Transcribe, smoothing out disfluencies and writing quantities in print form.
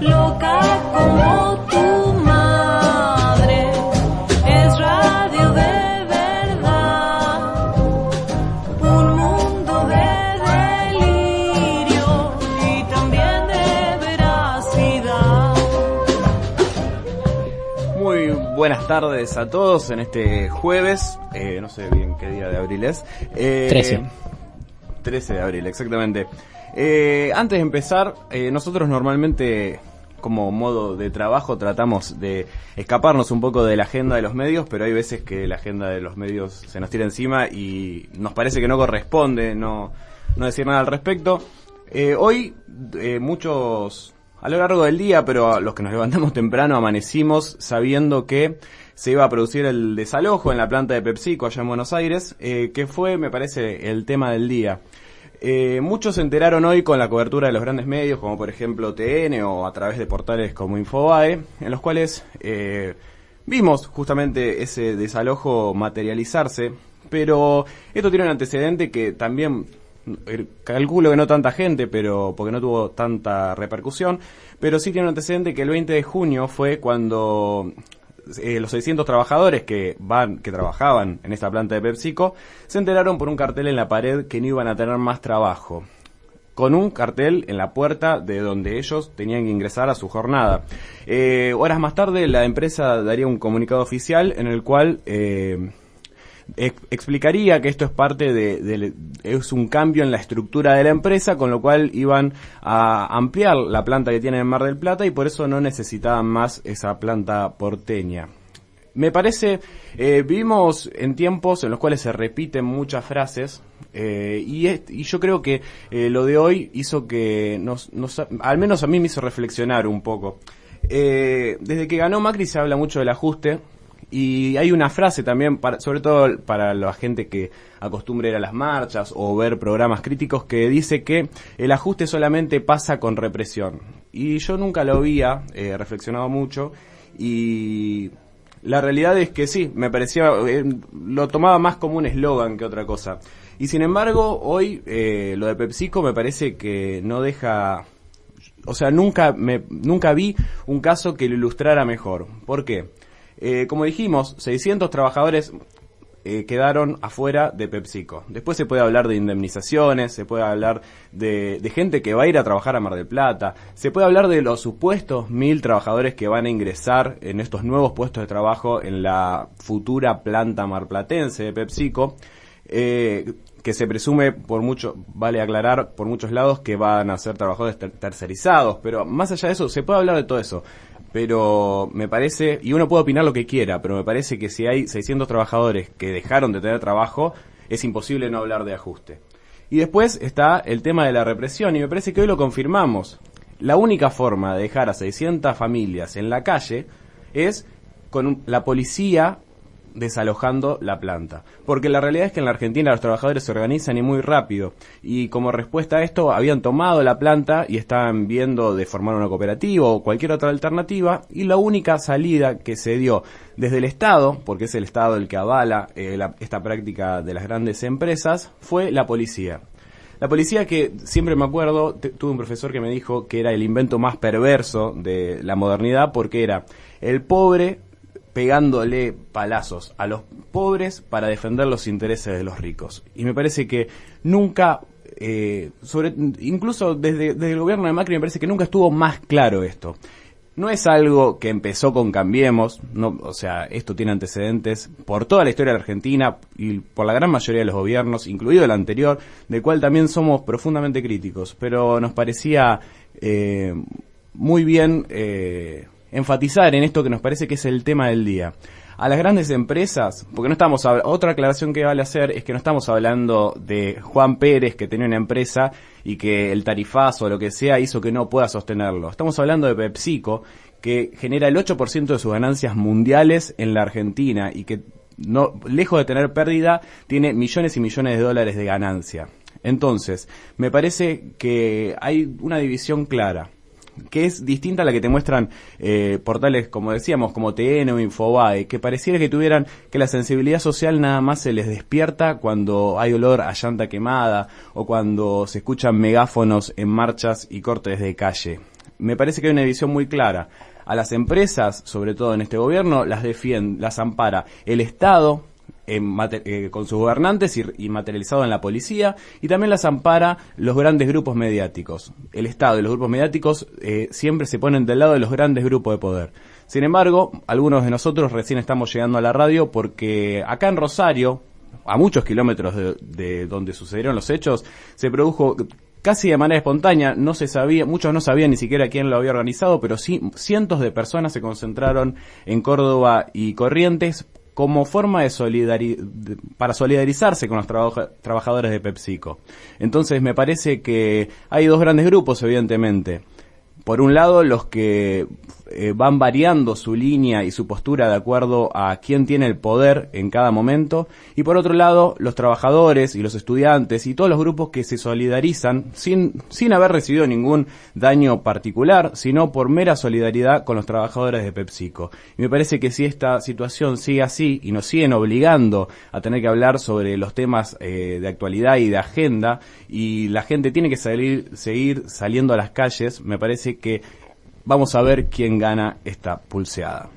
loca como tu madre. Es radio de verdad, un mundo de delirio y también de veracidad. Muy buenas tardes a todos en este jueves, no sé bien qué día de abril es. 13 de abril, exactamente. Antes de empezar, nosotros normalmente, como modo de trabajo, tratamos de escaparnos un poco de la agenda de los medios, pero hay veces que la agenda de los medios se nos tira encima y nos parece que no corresponde no decir nada al respecto. Hoy, muchos, a lo largo del día, pero los que nos levantamos temprano, amanecimos sabiendo que se iba a producir el desalojo en la planta de PepsiCo allá en Buenos Aires, que fue, me parece, el tema del día. Muchos se enteraron hoy con la cobertura de los grandes medios, como por ejemplo TN o a través de portales como Infobae, en los cuales vimos justamente ese desalojo materializarse, pero esto tiene un antecedente que también calculo que no tanta gente, pero porque no tuvo tanta repercusión, pero sí tiene un antecedente que el 20 de junio fue cuando los 600 trabajadores que trabajaban en esta planta de PepsiCo se enteraron por un cartel en la pared que no iban a tener más trabajo, con un cartel en la puerta de donde ellos tenían que ingresar a su jornada. Horas más tarde la empresa daría un comunicado oficial en el cual explicaría que esto es parte es un cambio en la estructura de la empresa, con lo cual iban a ampliar la planta que tienen en Mar del Plata y por eso no necesitaban más esa planta porteña. Me parece, vivimos en tiempos en los cuales se repiten muchas frases y yo creo que lo de hoy hizo que al menos a mí me hizo reflexionar un poco. Desde que ganó Macri se habla mucho del ajuste. Y hay una frase también, sobre todo para la gente que acostumbra ir a las marchas o ver programas críticos, que dice que el ajuste solamente pasa con represión. Y yo nunca lo había reflexionado mucho y la realidad es que sí, me parecía, lo tomaba más como un eslogan que otra cosa. Y sin embargo, hoy lo de PepsiCo me parece que no deja... O sea, nunca vi un caso que lo ilustrara mejor. ¿Por qué? Como dijimos, 600 trabajadores quedaron afuera de PepsiCo. Después se puede hablar de indemnizaciones, se puede hablar de gente que va a ir a trabajar a Mar del Plata, se puede hablar de los supuestos 1000 trabajadores que van a ingresar en estos nuevos puestos de trabajo en la futura planta marplatense de PepsiCo, que se presume vale aclarar, por muchos lados que van a ser trabajadores tercerizados, pero más allá de eso, se puede hablar de todo eso. Pero me parece, y uno puede opinar lo que quiera, pero me parece que si hay 600 trabajadores que dejaron de tener trabajo, es imposible no hablar de ajuste. Y después está el tema de la represión, y me parece que hoy lo confirmamos. La única forma de dejar a 600 familias en la calle es con la policía desalojando la planta. Porque la realidad es que en la Argentina los trabajadores se organizan y muy rápido. Y como respuesta a esto habían tomado la planta y estaban viendo de formar una cooperativa o cualquier otra alternativa. Y la única salida que se dio desde el Estado, porque es el Estado el que avala esta práctica de las grandes empresas, fue la policía. La policía que, siempre me acuerdo, tuve un profesor que me dijo que era el invento más perverso de la modernidad porque era el pobre pegándole palazos a los pobres para defender los intereses de los ricos. Y me parece que nunca, incluso desde el gobierno de Macri, me parece que nunca estuvo más claro esto. No es algo que empezó con Cambiemos, o sea, esto tiene antecedentes por toda la historia de la Argentina y por la gran mayoría de los gobiernos, incluido el anterior, del cual también somos profundamente críticos, pero nos parecía muy bien enfatizar en esto que nos parece que es el tema del día. A las grandes empresas, porque no estamos otra aclaración que vale hacer es que no estamos hablando de Juan Pérez que tenía una empresa y que el tarifazo o lo que sea hizo que no pueda sostenerlo. Estamos hablando de PepsiCo, que genera el 8% de sus ganancias mundiales en la Argentina y que lejos de tener pérdida tiene millones y millones de dólares de ganancia. Entonces, me parece que hay una división clara, que es distinta a la que te muestran portales, como decíamos, como TN o Infobae, que pareciera que tuvieran que la sensibilidad social nada más se les despierta cuando hay olor a llanta quemada o cuando se escuchan megáfonos en marchas y cortes de calle. me parece que hay una división muy clara. A las empresas, sobre todo en este gobierno, las defiende, las ampara el Estado, con sus gobernantes y materializado en la policía, y también las ampara los grandes grupos mediáticos. El Estado y los grupos mediáticos siempre se ponen del lado de los grandes grupos de poder. Sin embargo, algunos de nosotros recién estamos llegando a la radio porque acá en Rosario, a muchos kilómetros de donde sucedieron los hechos, se produjo casi de manera espontánea, no se sabía, muchos no sabían ni siquiera quién lo había organizado, pero sí cientos de personas se concentraron en Córdoba y Corrientes como forma de para solidarizarse con los trabajadores de PepsiCo. Entonces me parece que hay dos grandes grupos, evidentemente. Por un lado, los que van variando su línea y su postura de acuerdo a quién tiene el poder en cada momento, y por otro lado, los trabajadores y los estudiantes y todos los grupos que se solidarizan sin haber recibido ningún daño particular, sino por mera solidaridad con los trabajadores de PepsiCo. Y me parece que si esta situación sigue así y nos siguen obligando a tener que hablar sobre los temas de actualidad y de agenda, y la gente tiene que seguir saliendo a las calles, me parece que vamos a ver quién gana esta pulseada.